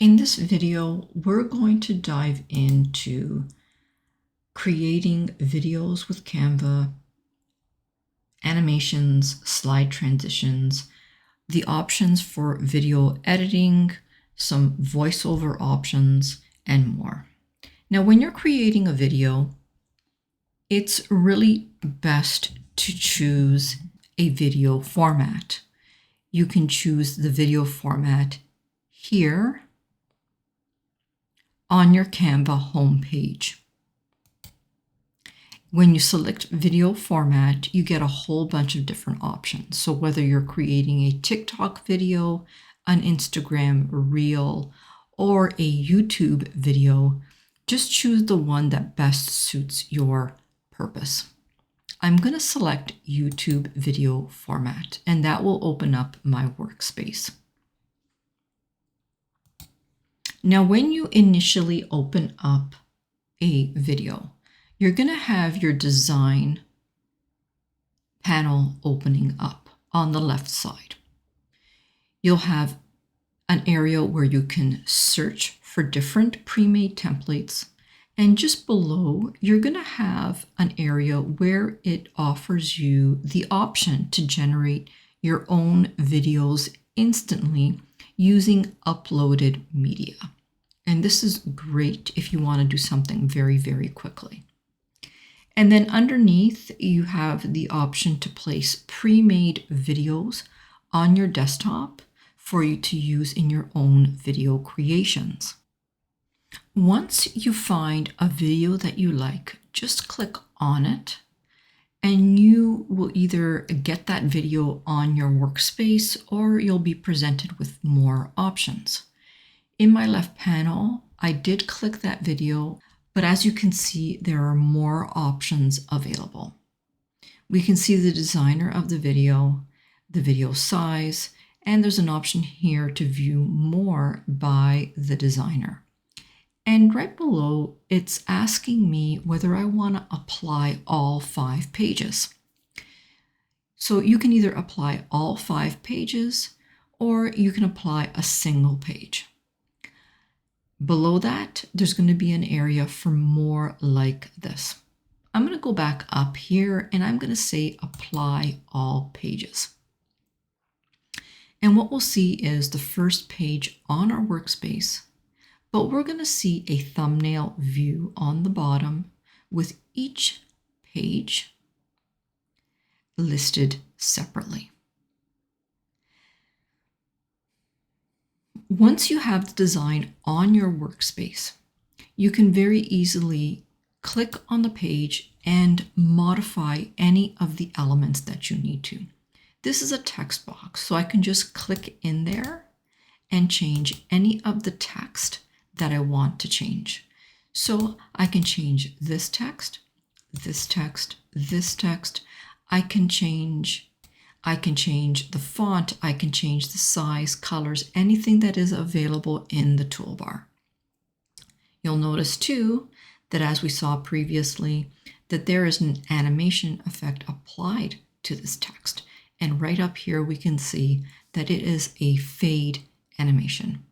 In this video, we're going to dive into creating videos with Canva, animations, slide transitions, the options for video editing, some voiceover options, and more. Now, when you're creating a video, it's really best to choose a video format. You can choose the video format here on your Canva homepage. When you select video format, you get a whole bunch of different options. So whether you're creating a TikTok video, an Instagram reel, or a YouTube video, just choose the one that best suits your purpose. I'm going to select YouTube video format, and that will open up my workspace. Now, when you initially open up a video, you're going to have your design panel opening up on the left side. You'll have an area where you can search for different pre-made templates. And just below, you're going to have an area where it offers you the option to generate your own videos instantly using uploaded media. And this is great if you want to do something very, very quickly. And then underneath, you have the option to place pre-made videos on your desktop for you to use in your own video creations. Once you find a video that you like, just click on it and you will either get that video on your workspace or you'll be presented with more options. In my left panel, I did click that video, but as you can see, there are more options available. We can see the designer of the video size, and there's an option here to view more by the designer. And right below, it's asking me whether I want to apply all 5 pages. So you can either apply all 5 pages or you can apply a single page. Below that, there's going to be an area for more like this. I'm going to go back up here and I'm going to say apply all pages. And what we'll see is the first page on our workspace, but we're going to see a thumbnail view on the bottom with each page listed separately. Once you have the design on your workspace, you can very easily click on the page and modify any of the elements that you need to. This is a text box, so I can just click in there and change any of the text that I want to change. So I can change this text, this text, this text. I can change the font, I can change the size, colors, anything that is available in the toolbar. You'll notice too that as we saw previously, that there is an animation effect applied to this text. And right up here, we can see that it is a fade animation.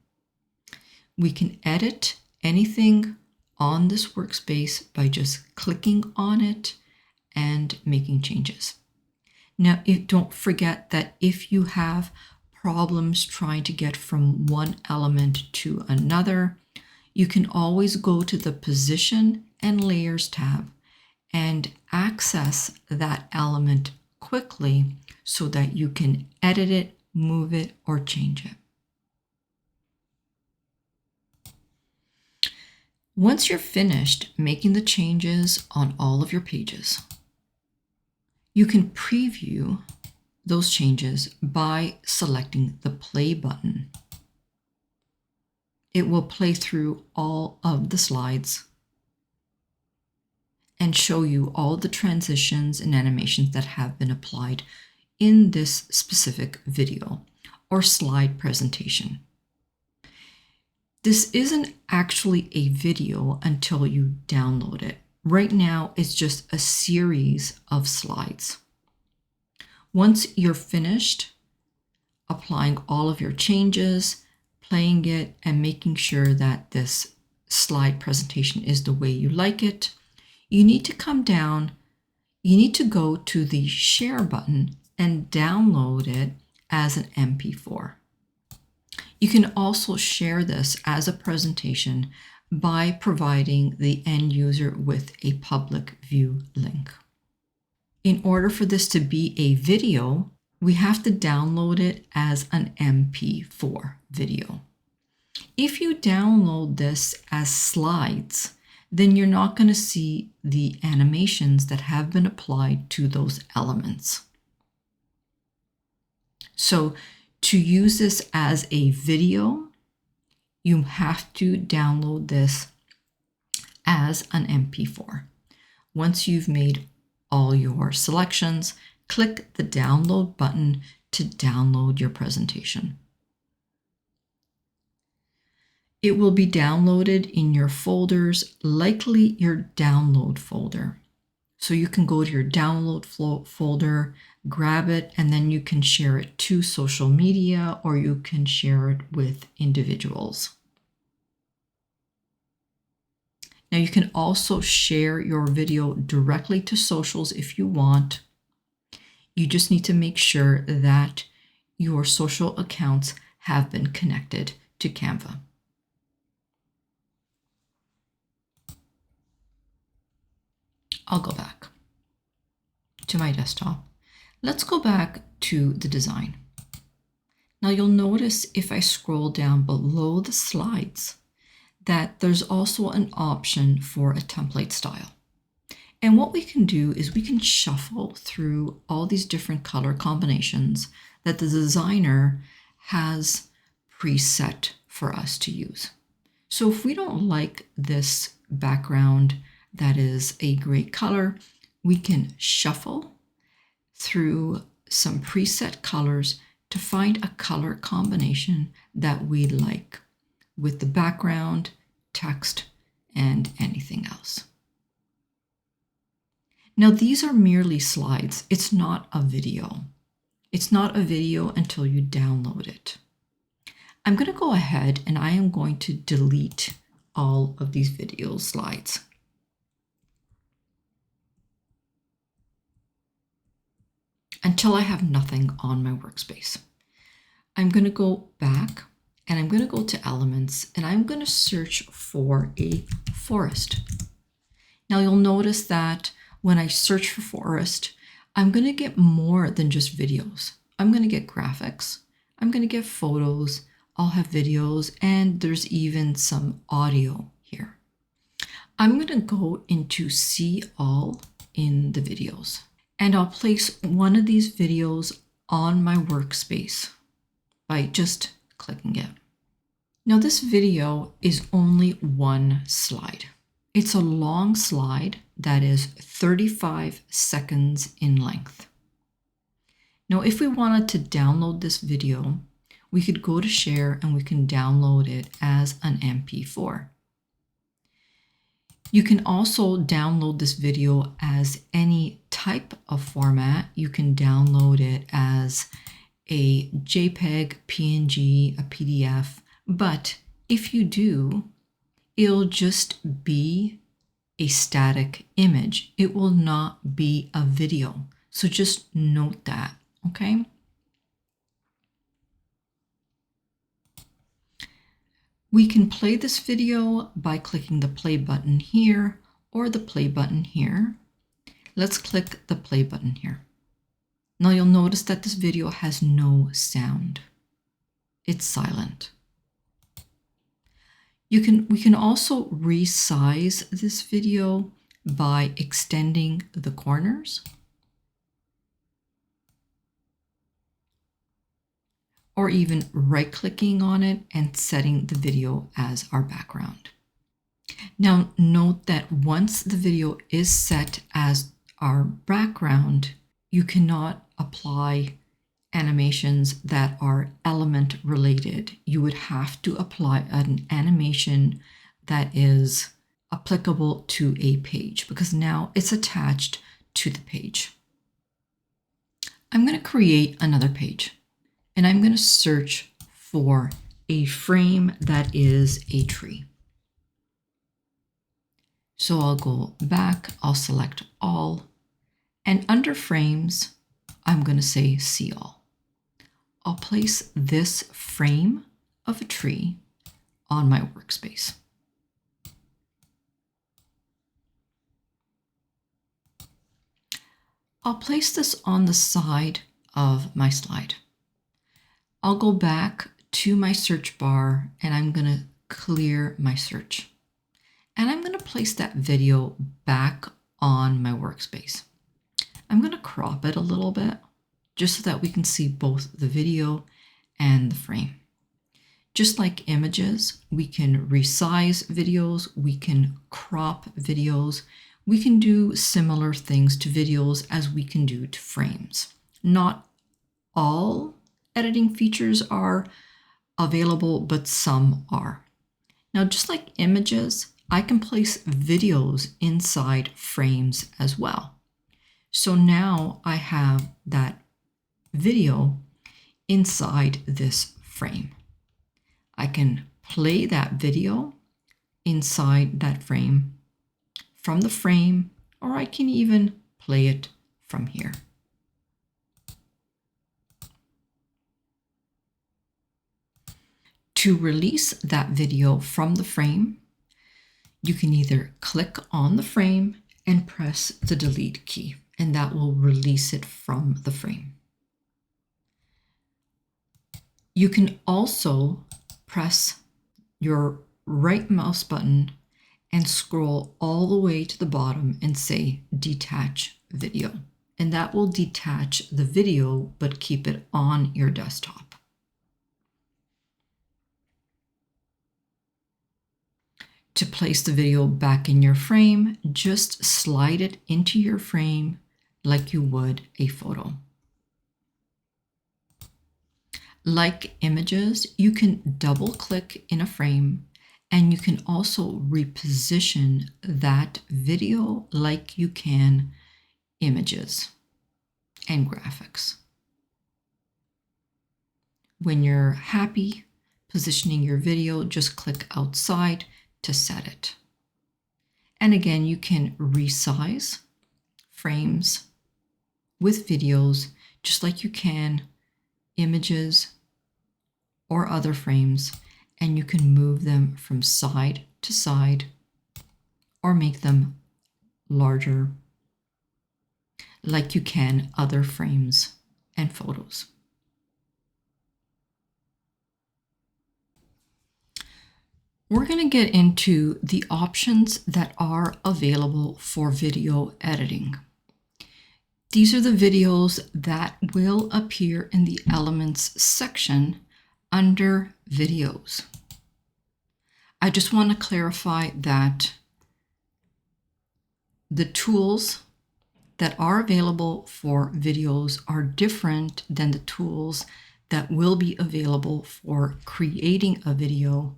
We can edit anything on this workspace by just clicking on it and making changes. Now, don't forget that if you have problems trying to get from one element to another, you can always go to the Position and Layers tab and access that element quickly so that you can edit it, move it, or change it. Once you're finished making the changes on all of your pages, you can preview those changes by selecting the play button. It will play through all of the slides and show you all the transitions and animations that have been applied in this specific video or slide presentation. This isn't actually a video until you download it. Right now, it's just a series of slides. Once you're finished applying all of your changes, playing it and making sure that this slide presentation is the way you like it, you need to come down, you need to go to the share button and download it as an MP4. You can also share this as a presentation by providing the end user with a public view link. In order for this to be a video, we have to download it as an MP4 video. If you download this as slides, then you're not going to see the animations that have been applied to those elements. So to use this as a video, you have to download this as an MP4. Once you've made all your selections, click the download button to download your presentation. It will be downloaded in your folders, likely your download folder. So you can go to your download folder, grab it, and then you can share it to social media or you can share it with individuals. Now you can also share your video directly to socials if you want. You just need to make sure that your social accounts have been connected to Canva. I'll go back to my desktop. Let's go back to the design. Now you'll notice if I scroll down below the slides that there's also an option for a template style. And what we can do is we can shuffle through all these different color combinations that the designer has preset for us to use. So if we don't like this background that is a gray color, we can shuffle through some preset colors to find a color combination that we like with the background, text, and anything else. Now these are merely slides. It's not a video. It's not a video until you download it. I'm going to go ahead and I am going to delete all of these video slides. Until I have nothing on my workspace. I'm going to go back and I'm going to go to elements and I'm going to search for a forest. Now you'll notice that when I search for forest, I'm going to get more than just videos. I'm going to get graphics. I'm going to get photos. I'll have videos and there's even some audio here. I'm going to go into see all in the videos. And I'll place one of these videos on my workspace by just clicking it. Now this video is only one slide. It's a long slide that is 35 seconds in length. Now if we wanted to download this video, we could go to share and we can download it as an MP4. You can also download this video as any type of format. You can download it as a JPEG, PNG, a PDF, but if you do, it'll just be a static image. It will not be a video. So just note that, okay? We can play this video by clicking the play button here or the play button here. Let's click the play button here. Now you'll notice that this video has no sound. It's silent. We can also resize this video by extending the corners or even right-clicking on it and setting the video as our background. Now note that once the video is set as our background, you cannot apply animations that are element related. You would have to apply an animation that is applicable to a page because now it's attached to the page. I'm going to create another page and I'm going to search for a frame that is a tree. So I'll go back, I'll select all, and under frames, I'm going to say see all. I'll place this frame of a tree on my workspace. I'll place this on the side of my slide. I'll go back to my search bar and I'm going to clear my search. And I'm going to place that video back on my workspace. I'm going to crop it a little bit just so that we can see both the video and the frame. Just like images, we can resize videos, we can crop videos, we can do similar things to videos as we can do to frames. Not all editing features are available, but some are. Now, just like images, I can place videos inside frames as well. So now I have that video inside this frame. I can play that video inside that frame from the frame, or I can even play it from here. To release that video from the frame, you can either click on the frame and press the delete key, and that will release it from the frame. You can also press your right mouse button and scroll all the way to the bottom and say detach video, and that will detach the video but keep it on your desktop. To place the video back in your frame, just slide it into your frame like you would a photo. Like images, you can double click in a frame and you can also reposition that video like you can images and graphics. When you're happy positioning your video, just click outside to set it. And again, you can resize frames with videos just like you can images or other frames, and you can move them from side to side or make them larger like you can other frames and photos. We're going to get into the options that are available for video editing. These are the videos that will appear in the Elements section under Videos. I just want to clarify that the tools that are available for videos are different than the tools that will be available for creating a video,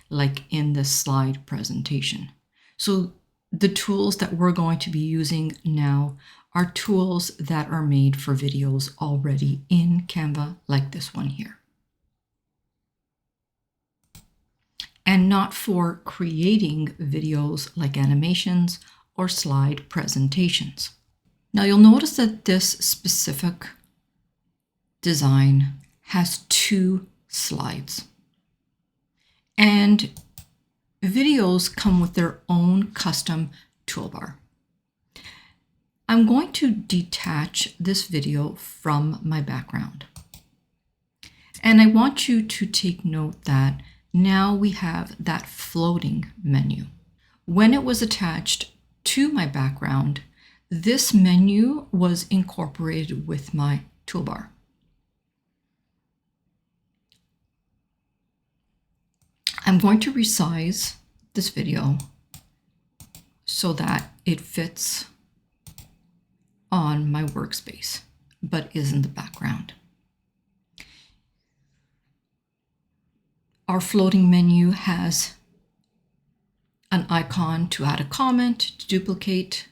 like in this slide presentation. So the tools that we're going to be using now are tools that are made for videos already in Canva, like this one here, and not for creating videos like animations or slide presentations. Now you'll notice that this specific design has 2 slides. And videos come with their own custom toolbar. I'm going to detach this video from my background. And I want you to take note that now we have that floating menu. When it was attached to my background, this menu was incorporated with my toolbar. I'm going to resize this video so that it fits on my workspace, but is in the background. Our floating menu has an icon to add a comment, to duplicate,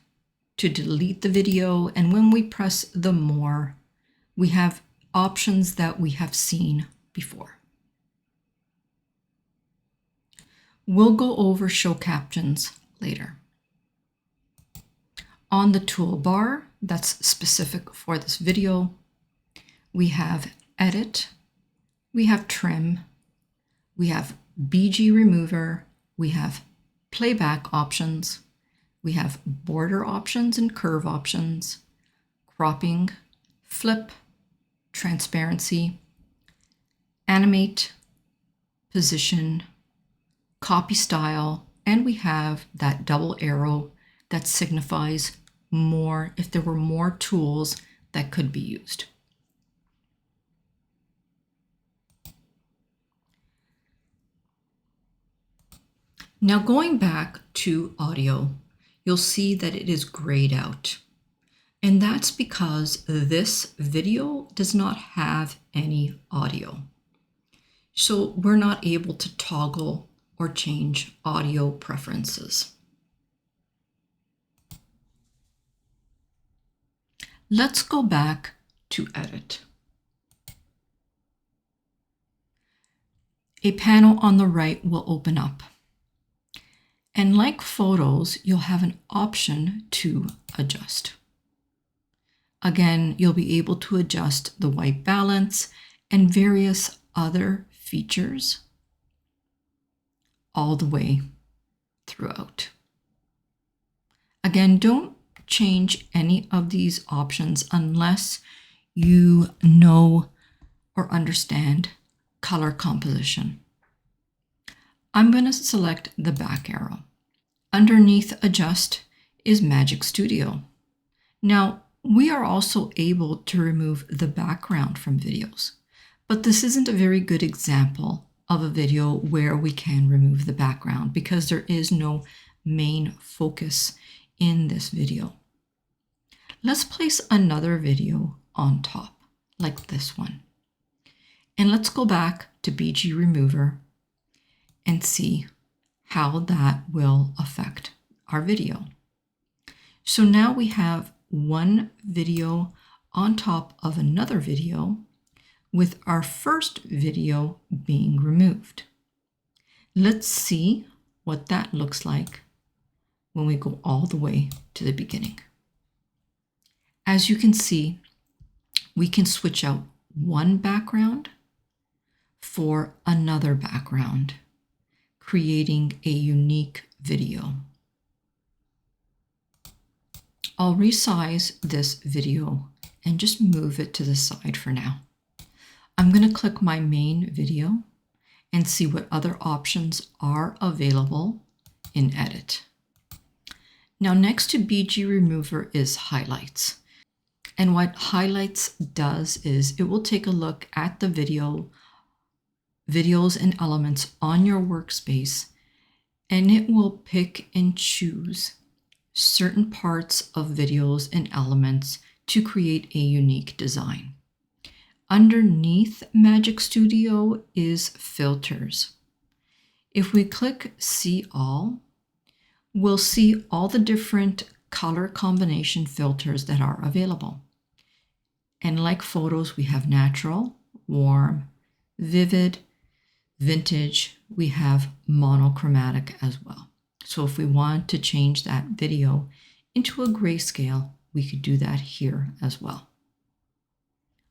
to delete the video, and when we press the more, we have options that we have seen before. We'll go over show captions later. On the toolbar that's specific for this video, we have edit, we have trim, we have BG remover, we have playback options, we have border options and curve options, cropping, flip, transparency, animate, position, copy style, and we have that double arrow that signifies more if there were more tools that could be used. Now going back to audio, you'll see that it is grayed out. And that's because this video does not have any audio. So we're not able to toggle or change audio preferences. Let's go back to edit. A panel on the right will open up. And like photos, you'll have an option to adjust. Again, you'll be able to adjust the white balance and various other features all the way throughout. Again, don't change any of these options unless you know or understand color composition. I'm going to select the back arrow. Underneath adjust is Magic Studio. Now, we are also able to remove the background from videos, but this isn't a very good example of a video where we can remove the background because there is no main focus in this video. Let's place another video on top, like this one. And let's go back to BG Remover and see how that will affect our video. So now we have one video on top of another video with our first video being removed. Let's see what that looks like when we go all the way to the beginning. As you can see, we can switch out one background for another background, creating a unique video. I'll resize this video and just move it to the side for now. I'm going to click my main video and see what other options are available in Edit. Now next to BG Remover is Highlights. And what Highlights does is it will take a look at the videos and elements on your workspace, and it will pick and choose certain parts of videos and elements to create a unique design. Underneath Magic Studio is Filters. If we click See All, we'll see all the different color combination filters that are available. And like photos, we have natural, warm, vivid, vintage, we have monochromatic as well. So if we want to change that video into a grayscale, we could do that here as well.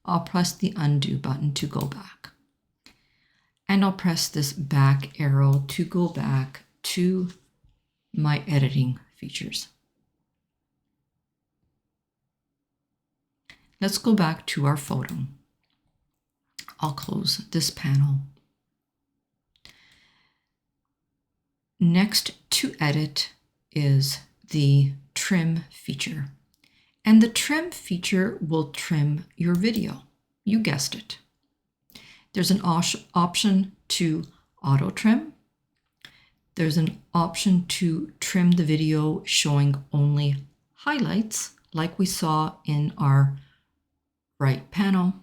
I'll press the undo button to go back. And I'll press this back arrow to go back to my editing features. Let's go back to our photo. I'll close this panel. Next to edit is the trim feature. And the trim feature will trim your video. You guessed it. There's an option to auto trim. There's an option to trim the video showing only highlights, like we saw in our right panel.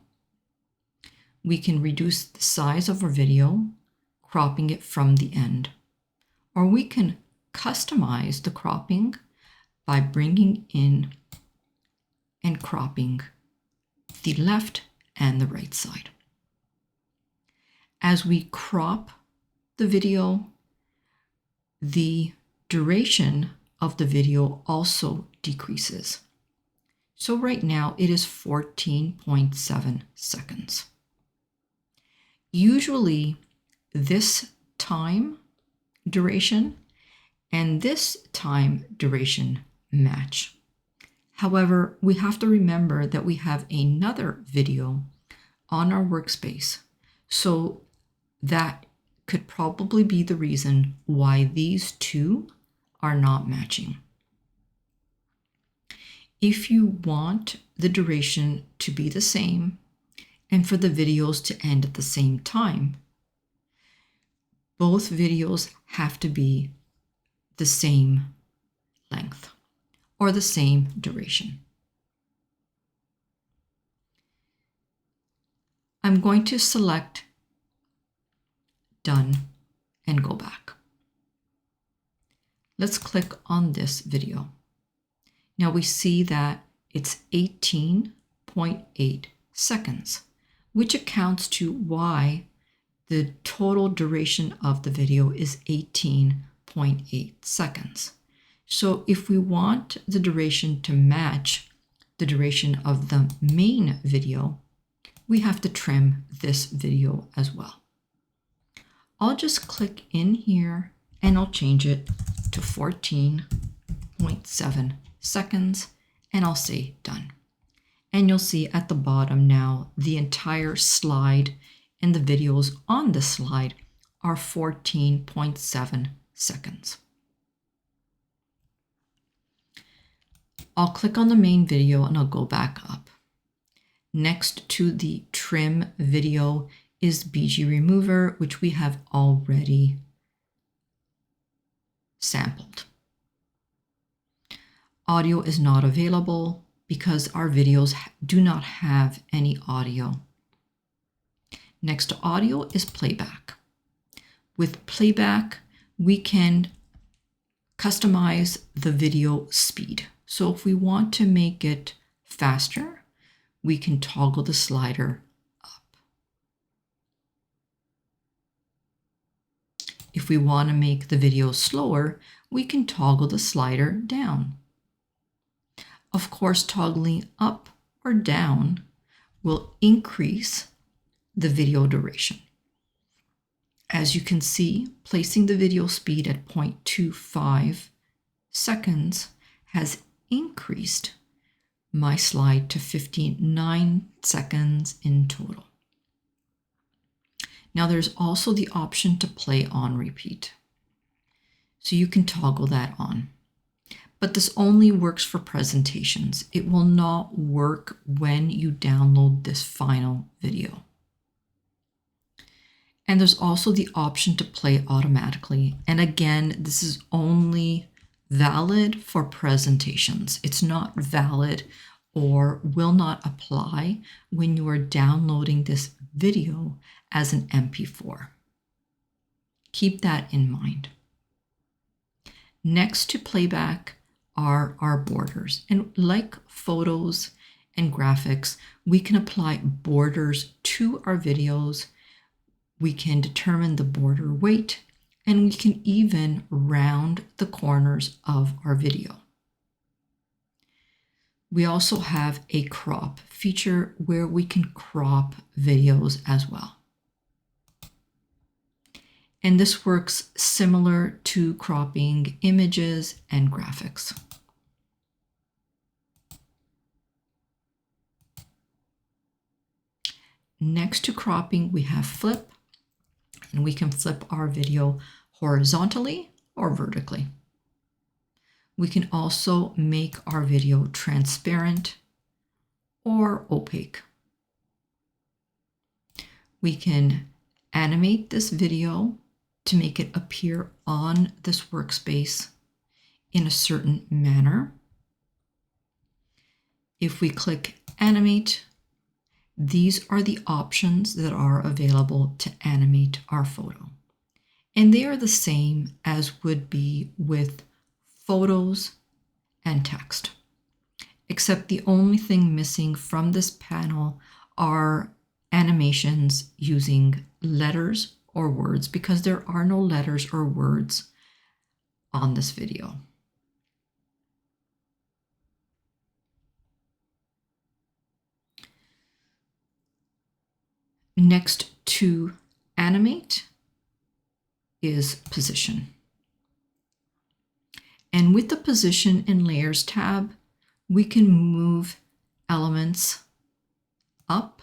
We can reduce the size of our video, cropping it from the end. Or we can customize the cropping by bringing in and cropping the left and the right side. As we crop the video, the duration of the video also decreases. So right now it is 14.7 seconds. Usually this time duration and this time duration match. However, we have to remember that we have another video on our workspace, so that could probably be the reason why these two are not matching. If you want the duration to be the same and for the videos to end at the same time, both videos have to be the same length or the same duration. I'm going to select Done and go back. Let's click on this video. Now we see that it's 18.8 seconds, which accounts to why the total duration of the video is 18.8 seconds. So if we want the duration to match the duration of the main video, we have to trim this video as well. I'll just click in here and I'll change it to 14.7 seconds and I'll say done. And you'll see at the bottom now the entire slide and the videos on the slide are 14.7 seconds. I'll click on the main video and I'll go back up. Next to the trim video is BG Remover, which we have already sampled. Audio is not available because our videos do not have any audio. Next to audio is playback. With playback, we can customize the video speed. So if we want to make it faster, we can toggle the slider up. If we want to make the video slower, we can toggle the slider down. Of course, toggling up or down will increase the video duration. As you can see, placing the video speed at 0.25 seconds has increased my slide to 59 seconds in total. Now there's also the option to play on repeat. So you can toggle that on. But this only works for presentations. It will not work when you download this final video. And there's also the option to play automatically. And again, this is only valid for presentations. It's not valid or will not apply when you are downloading this video as an MP4. Keep that in mind. Next to playback are our borders. And like photos and graphics, we can apply borders to our videos. We can determine the border weight, and we can even round the corners of our video. We also have a crop feature where we can crop videos as well. And this works similar to cropping images and graphics. Next to cropping, we have flip, and we can flip our video horizontally or vertically. We can also make our video transparent or opaque. We can animate this video to make it appear on this workspace in a certain manner. If we click animate, these are the options that are available to animate our photo. And they are the same as would be with photos and text, except the only thing missing from this panel are animations using letters or words, because there are no letters or words on this video. Next to animate is position. And with the position and layers tab, we can move elements up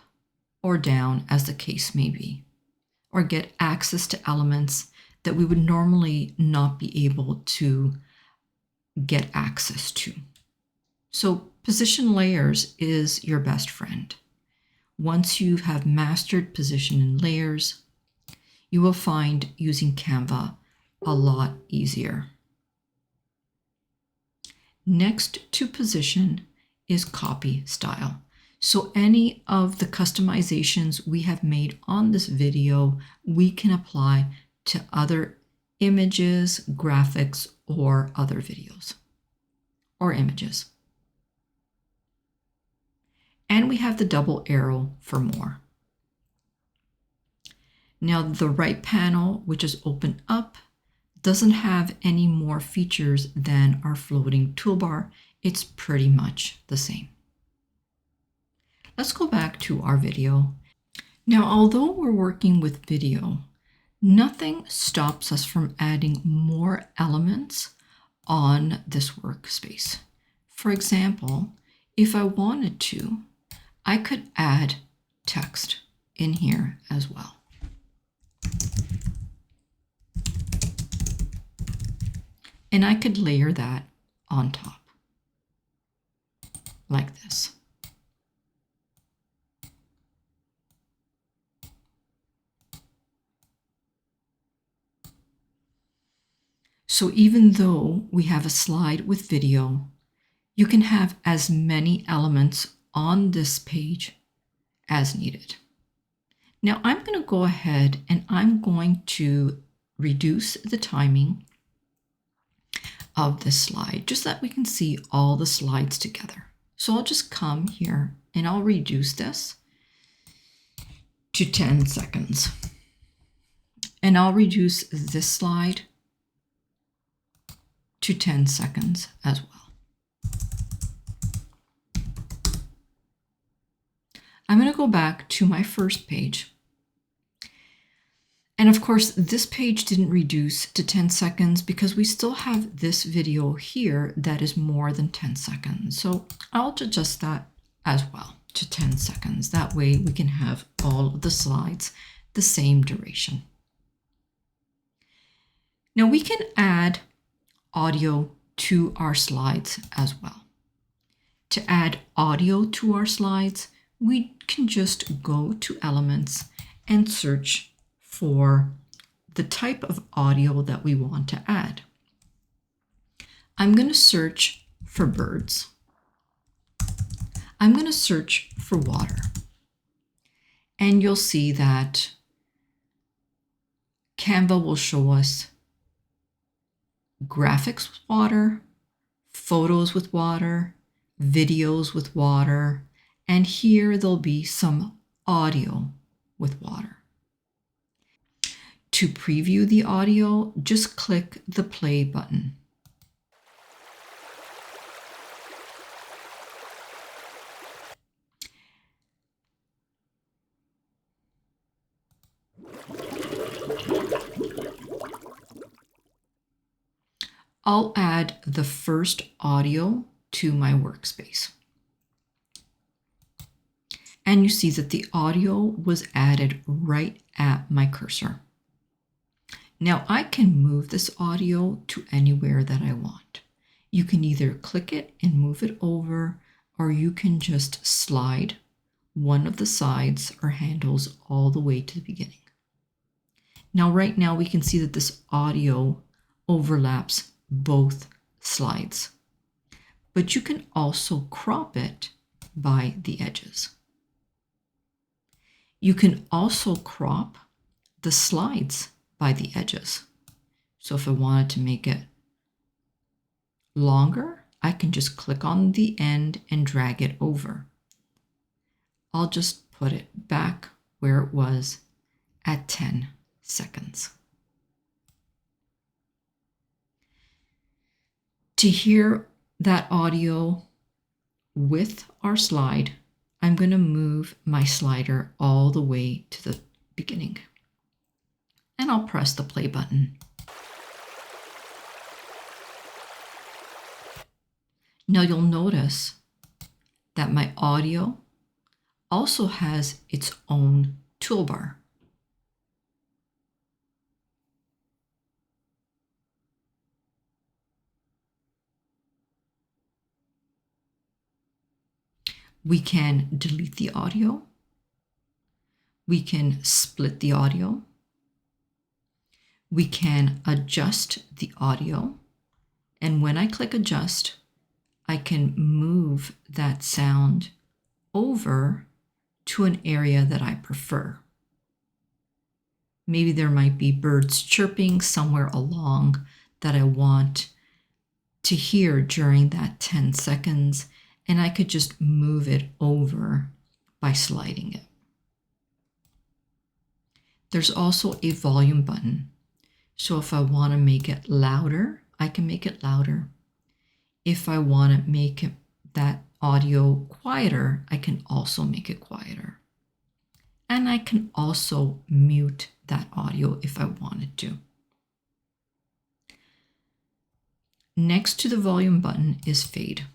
or down as the case may be, or get access to elements that we would normally not be able to get access to. So position layers is your best friend. Once you have mastered position and layers, you will find using Canva a lot easier. Next to position is copy style. So any of the customizations we have made on this video, we can apply to other images, graphics, or other videos or images. And we have the double arrow for more. Now the right panel, which is open up, doesn't have any more features than our floating toolbar. It's pretty much the same. Let's go back to our video. Now, although we're working with video, nothing stops us from adding more elements on this workspace. For example, if I wanted to, I could add text in here as well. And I could layer that on top like this. So even though we have a slide with video, you can have as many elements on this page as needed. Now I'm going to go ahead and I'm going to reduce the timing of this slide, just so that we can see all the slides together. So I'll just come here and I'll reduce this to 10 seconds. And I'll reduce this slide to 10 seconds as well. I'm going to go back to my first page. And of course, this page didn't reduce to 10 seconds because we still have this video here that is more than 10 seconds. So I'll adjust that as well to 10 seconds. That way we can have all of the slides the same duration. Now we can add audio to our slides as well. To add audio to our slides, we can just go to Elements and search for the type of audio that we want to add. I'm going to search for birds. I'm going to search for water. And you'll see that Canva will show us graphics with water, photos with water, videos with water, and here there'll be some audio with water. To preview the audio, just click the play button. I'll add the first audio to my workspace. And you see that the audio was added right at my cursor. Now I can move this audio to anywhere that I want. You can either click it and move it over, or you can just slide one of the sides or handles all the way to the beginning. Now right now we can see that this audio overlaps both slides, but you can also crop it by the edges. You can also crop the slides by the edges. So if I wanted to make it longer, I can just click on the end and drag it over. I'll just put it back where it was at 10 seconds. To hear that audio with our slide, I'm going to move my slider all the way to the beginning. And I'll press the play button. Now you'll notice that my audio also has its own toolbar. We can delete the audio. We can split the audio. We can adjust the audio. And when I click adjust, I can move that sound over to an area that I prefer. Maybe there might be birds chirping somewhere along that I want to hear during that 10 seconds, and I could just move it over by sliding it. There's also a volume button. So if I want to make it louder, I can make it louder. If I want to make that audio quieter, I can also make it quieter. And I can also mute that audio if I wanted to. Next to the volume button is fade.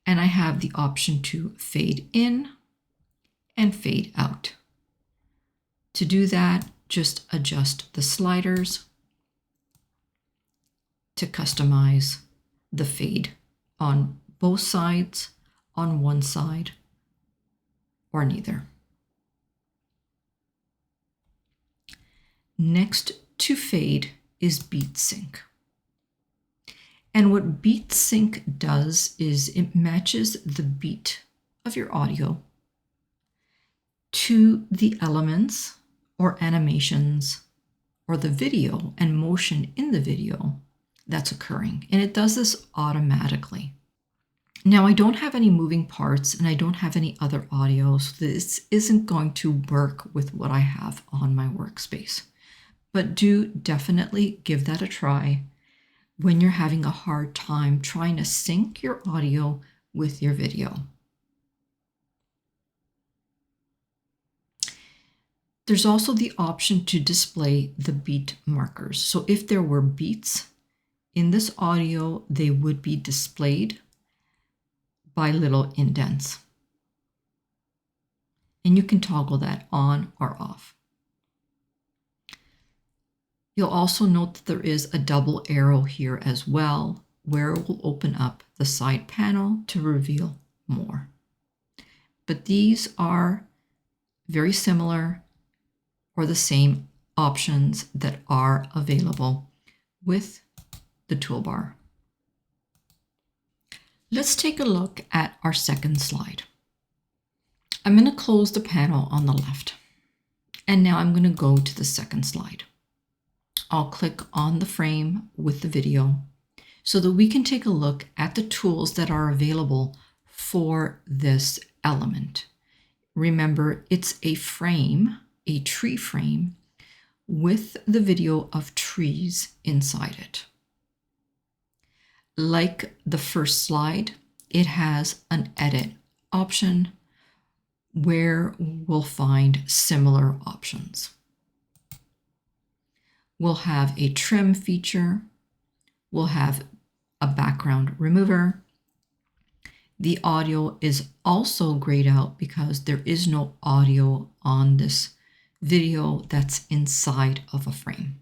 And I have the option to fade in and fade out. To do that, just adjust the sliders to customize the fade on both sides, on one side, or neither. Next to fade is beat sync. And what beat sync does is it matches the beat of your audio to the elements or animations or the video and motion in the video that's occurring. And it does this automatically. Now, I don't have any moving parts and I don't have any other audio, so this isn't going to work with what I have on my workspace. But do definitely give that a try when you're having a hard time trying to sync your audio with your video. There's also the option to display the beat markers. So if there were beats in this audio, they would be displayed by little indents. And you can toggle that on or off. You'll also note that there is a double arrow here as well, where it will open up the side panel to reveal more. But these are very similar or the same options that are available with the toolbar. Let's take a look at our second slide. I'm going to close the panel on the left. And now I'm going to go to the second slide. I'll click on the frame with the video so that we can take a look at the tools that are available for this element. Remember, it's a frame, a tree frame, with the video of trees inside it. Like the first slide, it has an edit option where we'll find similar options. We'll have a trim feature. We'll have a background remover. The audio is also grayed out because there is no audio on this video that's inside of a frame.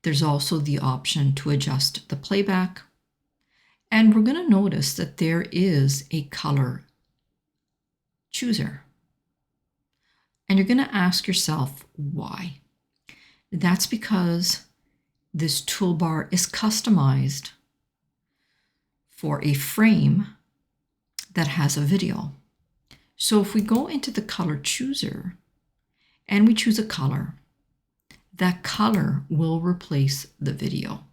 There's also the option to adjust the playback. And we're going to notice that there is a color chooser. And you're going to ask yourself why. That's because this toolbar is customized for a frame that has a video. So if we go into the color chooser and we choose a color, that color will replace the video.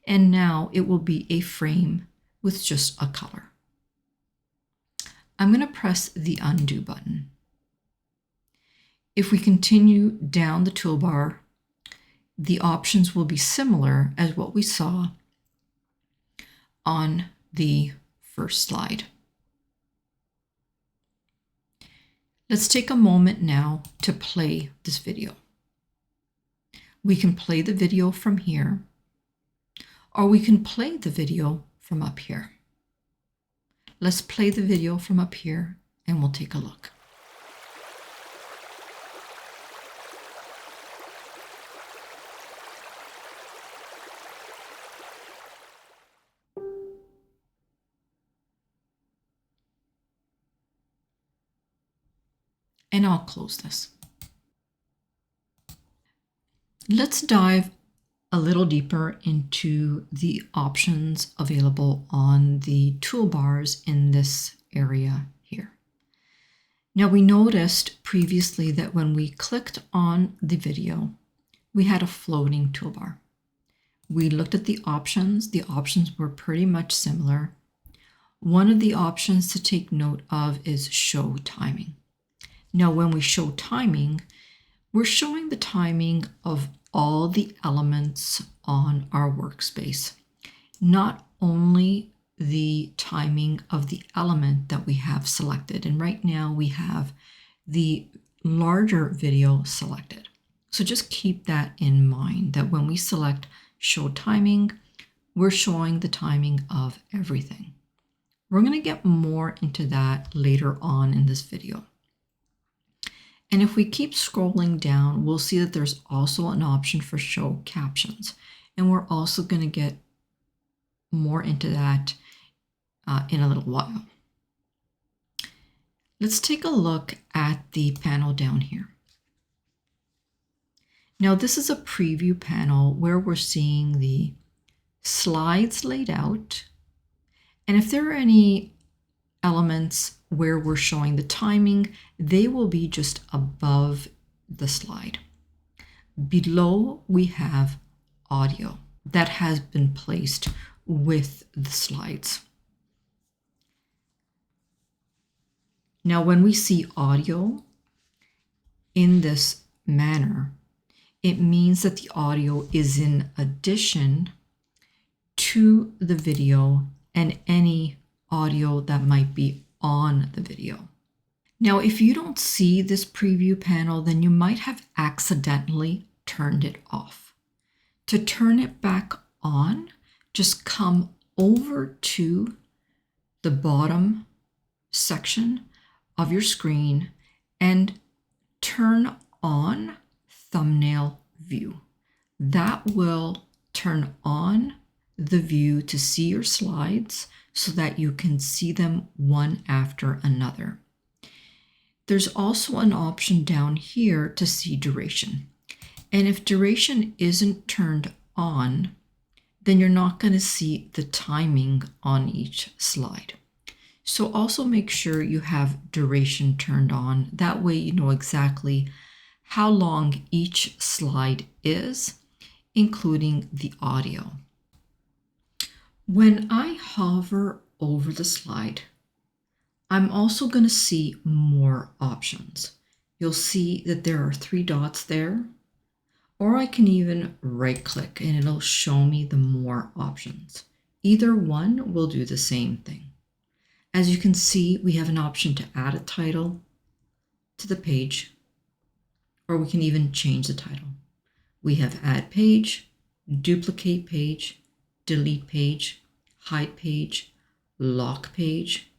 And now it will be a frame with just a color. I'm going to press the undo button. If we continue down the toolbar, the options will be similar as what we saw on the first slide. Let's take a moment now to play this video. We can play the video from here, or we can play the video from up here. Let's play the video from up here and we'll take a look. And I'll close this. Let's dive a little deeper into the options available on the toolbars in this area here. Now, we noticed previously that when we clicked on the video, we had a floating toolbar. We looked at the options. The options were pretty much similar. One of the options to take note of is show timing. Now, when we show timing, we're showing the timing of all the elements on our workspace, not only the timing of the element that we have selected. And right now we have the larger video selected. So just keep that in mind, that when we select show timing, we're showing the timing of everything. We're going to get more into that later on in this video. And if we keep scrolling down, we'll see that there's also an option for show captions. And we're also going to get more into that in a little while. Let's take a look at the panel down here. Now, this is a preview panel where we're seeing the slides laid out. And if there are any elements where we're showing the timing, they will be just above the slide. Below, we have audio that has been placed with the slides. Now, when we see audio in this manner, it means that the audio is in addition to the video and any audio that might be on the video. Now, if you don't see this preview panel, then you might have accidentally turned it off. To turn it back on, just come over to the bottom section of your screen and turn on thumbnail view. That will turn on the view to see your slides so that you can see them one after another. There's also an option down here to see duration. And if duration isn't turned on, then you're not going to see the timing on each slide. So also make sure you have duration turned on. That way you know exactly how long each slide is, including the audio. When I hover over the slide, I'm also going to see more options. You'll see that there are 3 dots there, or I can even right-click and it'll show me the more options. Either one will do the same thing. As you can see, we have an option to add a title to the page, or we can even change the title. We have add page, duplicate page, delete page, hide page, lock page,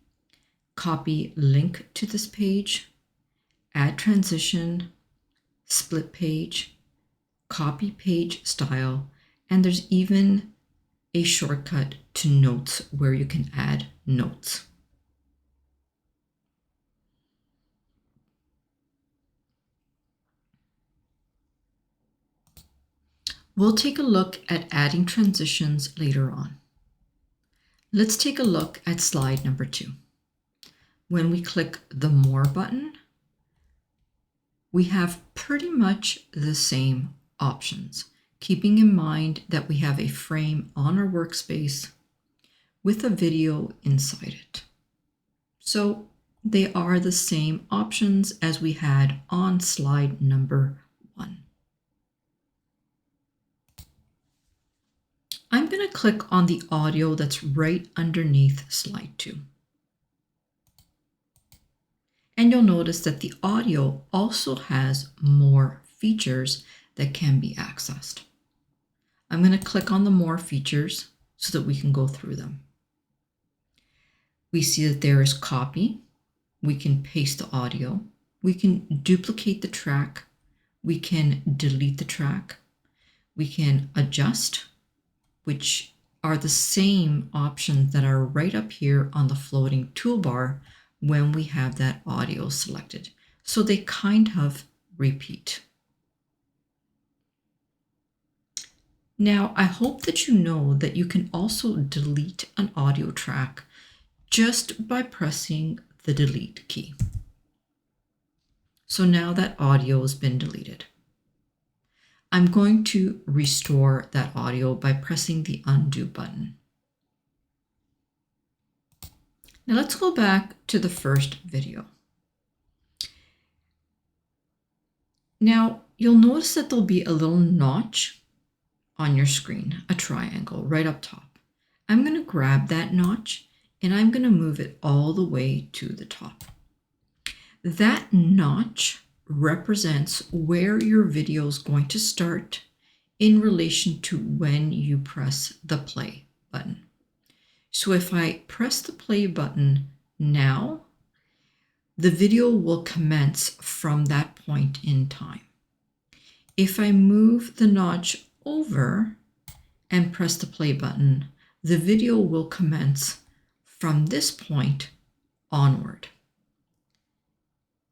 copy link to this page, add transition, split page, copy page style, and there's even a shortcut to notes where you can add notes. We'll take a look at adding transitions later on. Let's take a look at slide number 2. When we click the More button, we have pretty much the same options, keeping in mind that we have a frame on our workspace with a video inside it. So they are the same options as we had on slide number 1. I'm going to click on the audio that's right underneath slide 2. And you'll notice that the audio also has more features that can be accessed. I'm going to click on the more features so that we can go through them. We see that there is copy. We can paste the audio. We can duplicate the track. We can delete the track. We can adjust, which are the same options that are right up here on the floating toolbar when we have that audio selected. So they kind of repeat. Now, I hope that you know that you can also delete an audio track just by pressing the delete key. So now that audio has been deleted. I'm going to restore that audio by pressing the undo button. Now let's go back to the first video. Now you'll notice that there'll be a little notch on your screen, a triangle right up top. I'm going to grab that notch and I'm going to move it all the way to the top. That notch represents where your video is going to start in relation to when you press the play button. So if I press the play button now, the video will commence from that point in time. If I move the notch over and press the play button, the video will commence from this point onward.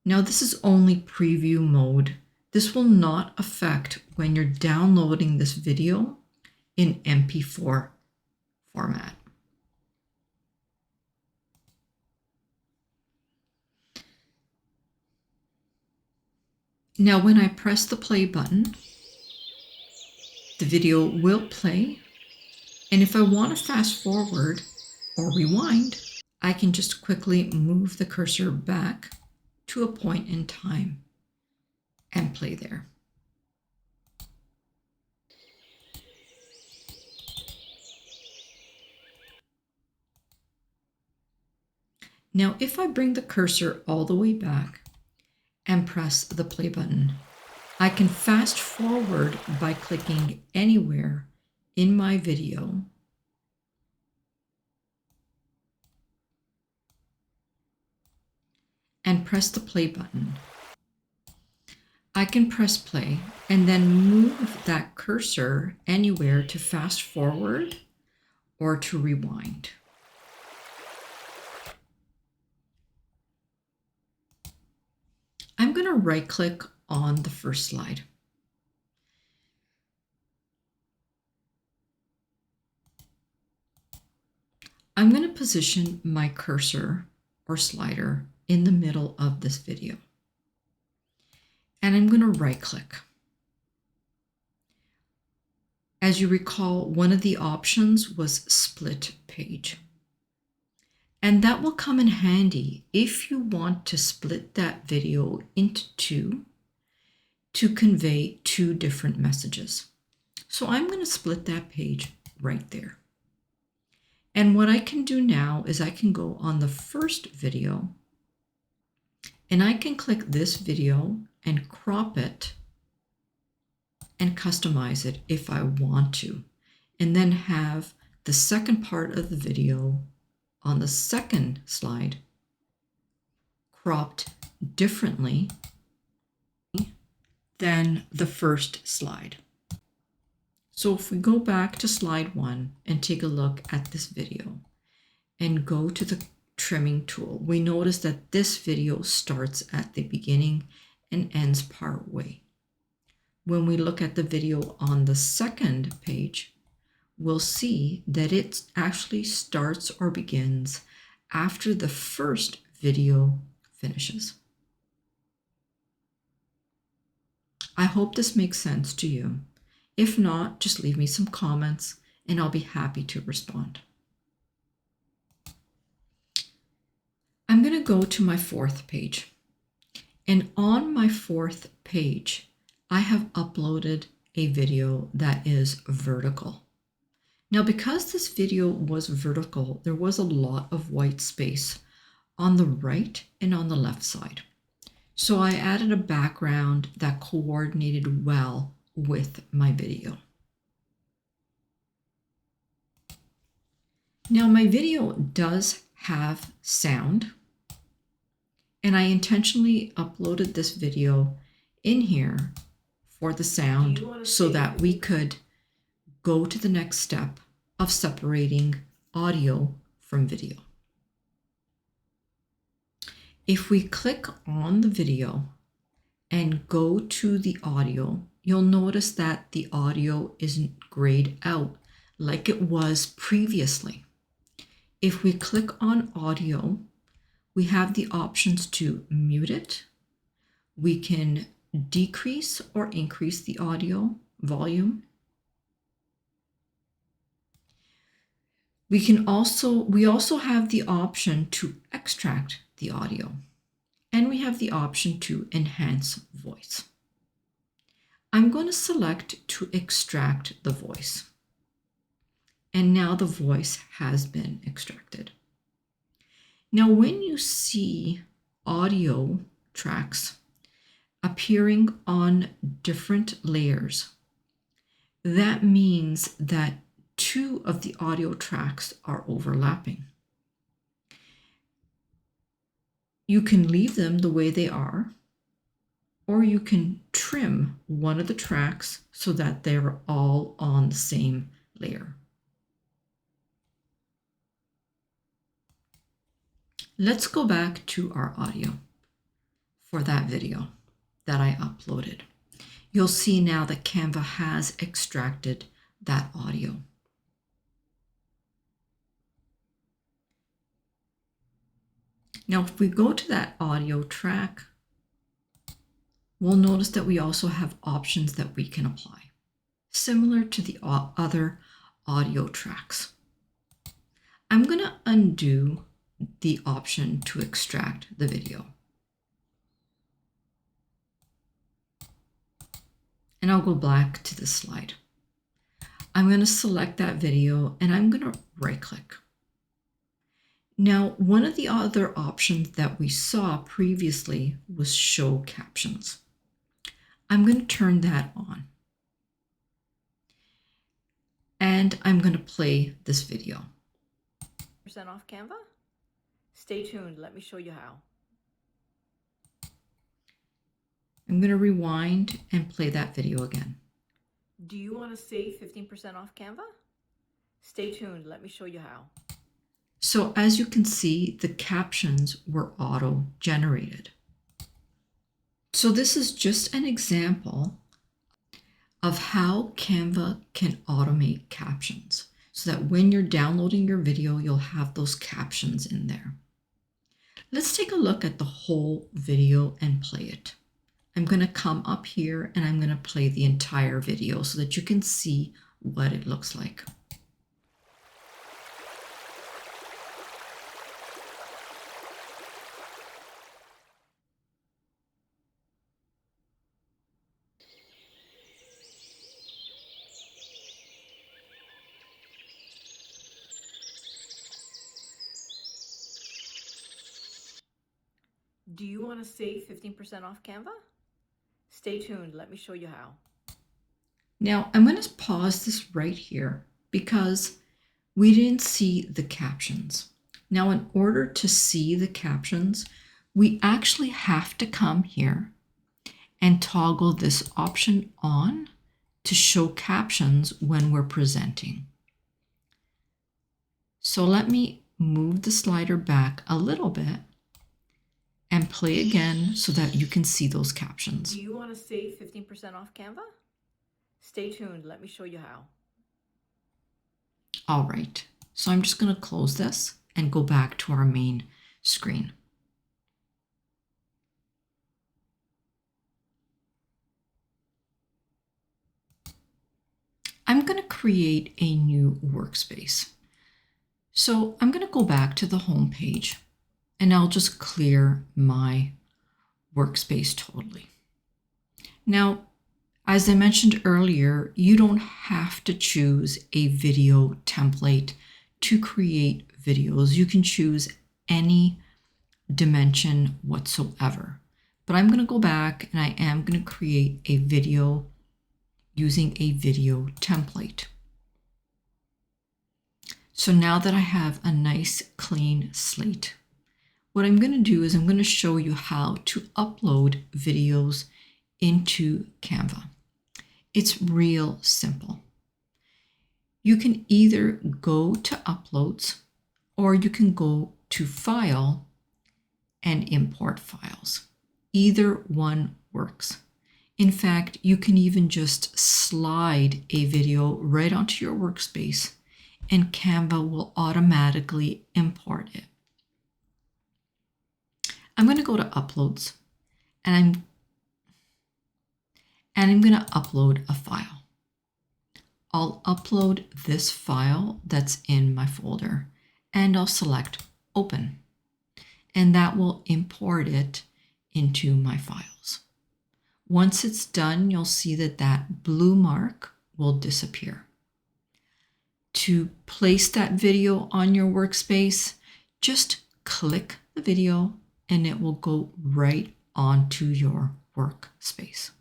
Now this is only preview mode. This will not affect when you're downloading this video in MP4 format. Now when I press the play button, the video will play, and if I want to fast forward or rewind, I can just quickly move the cursor back to a point in time and play there. Now if I bring the cursor all the way back and press the play button, I can fast forward by clicking anywhere in my video and press the play button. I can press play and then move that cursor anywhere to fast forward or to rewind. I'm going to right click on the first slide. I'm going to position my cursor or slider in the middle of this video. And I'm going to right click. As you recall, one of the options was split page. And that will come in handy if you want to split that video into two to convey two different messages. So I'm going to split that page right there. And what I can do now is I can go on the first video and I can click this video and crop it and customize it if I want to, and then have the second part of the video on the second slide cropped differently than the first slide. So if we go back to slide 1 and take a look at this video and go to the trimming tool, we notice that this video starts at the beginning and ends part way. When we look at the video on the second page, we'll see that it actually starts or begins after the first video finishes. I hope this makes sense to you. If not, just leave me some comments and I'll be happy to respond. I'm going to go to my fourth page. And on my fourth page, I have uploaded a video that is vertical, Now, because this video was vertical, there was a lot of white space on the right and on the left side. So I added a background that coordinated well with my video. Now my video does have sound, and I intentionally uploaded this video in here for the sound so that we could go to the next step of separating audio from video. If we click on the video and go to the audio, you'll notice that the audio isn't grayed out like it was previously. If we click on audio, we have the options to mute it. We can decrease or increase the audio volume. We also have the option to extract the audio, and we have the option to enhance voice. I'm going to select to extract the voice. And now the voice has been extracted. Now, when you see audio tracks appearing on different layers, that means that two of the audio tracks are overlapping. You can leave them the way they are, or you can trim one of the tracks so that they're all on the same layer. Let's go back to our audio for that video that I uploaded. You'll see now that Canva has extracted that audio. Now, if we go to that audio track, we'll notice that we also have options that we can apply, similar to the other audio tracks. I'm going to undo the option to extract the video. And I'll go back to the slide. I'm going to select that video and I'm going to right click. Now, one of the other options that we saw previously was show captions. I'm going to turn that on. And I'm going to play this video. % off Canva? Stay tuned, let me show you how. I'm going to rewind and play that video again. Do you want to save 15% off Canva? Stay tuned, let me show you how. So as you can see, the captions were auto-generated. So this is just an example of how Canva can automate captions so that when you're downloading your video, you'll have those captions in there. Let's take a look at the whole video and play it. I'm going to come up here and I'm going to play the entire video so that you can see what it looks like. Do you want to save 15% off Canva? Stay tuned, let me show you how. Now I'm going to pause this right here because we didn't see the captions. Now in order to see the captions, we actually have to come here and toggle this option on to show captions when we're presenting. So let me move the slider back a little bit and play again so that you can see those captions. Do you want to save 15% off Canva? Stay tuned, let me show you how. All right, so I'm just going to close this and go back to our main screen. I'm going to create a new workspace. So I'm going to go back to the home page and I'll just clear my workspace totally. Now, As I mentioned earlier, you don't have to choose a video template to create videos. You can choose any dimension whatsoever. But I'm going to go back and I am going to create a video using a video template. So now that I have a nice clean slate, what I'm going to do is I'm going to show you how to upload videos into Canva. It's real simple. You can either go to Uploads or you can go to File and Import Files. Either one works. In fact, you can even just slide a video right onto your workspace and Canva will automatically import it. I'm going to go to Uploads and I'm going to upload a file. I'll upload this file that's in my folder and I'll select Open, and that will import it into my files. Once it's done, you'll see that that blue mark will disappear. To place that video on your workspace, just click the video and it will go right onto your workspace.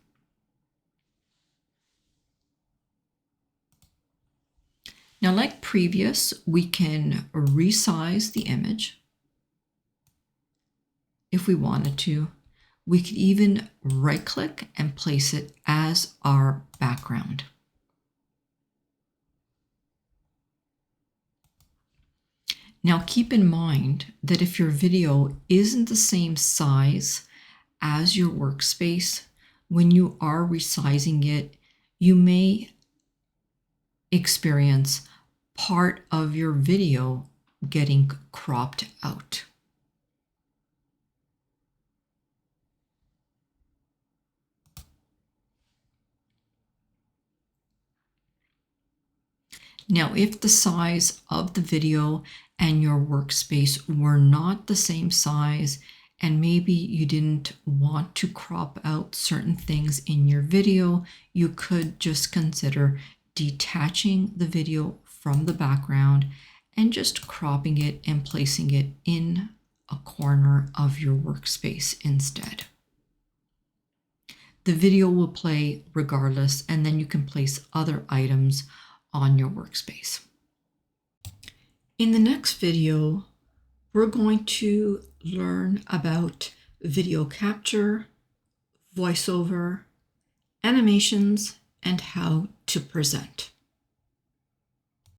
Now, like previous, we can resize the image if we wanted to. We could even right-click and place it as our background. Now, keep in mind that if your video isn't the same size as your workspace, when you are resizing it, you may experience part of your video getting cropped out. Now, if the size of the video and your workspace were not the same size, and maybe you didn't want to crop out certain things in your video, you could just consider detaching the video from the background and just cropping it and placing it in a corner of your workspace instead. The video will play regardless, and then you can place other items on your workspace. In the next video, we're going to learn about video capture, voiceover, animations, and how to present.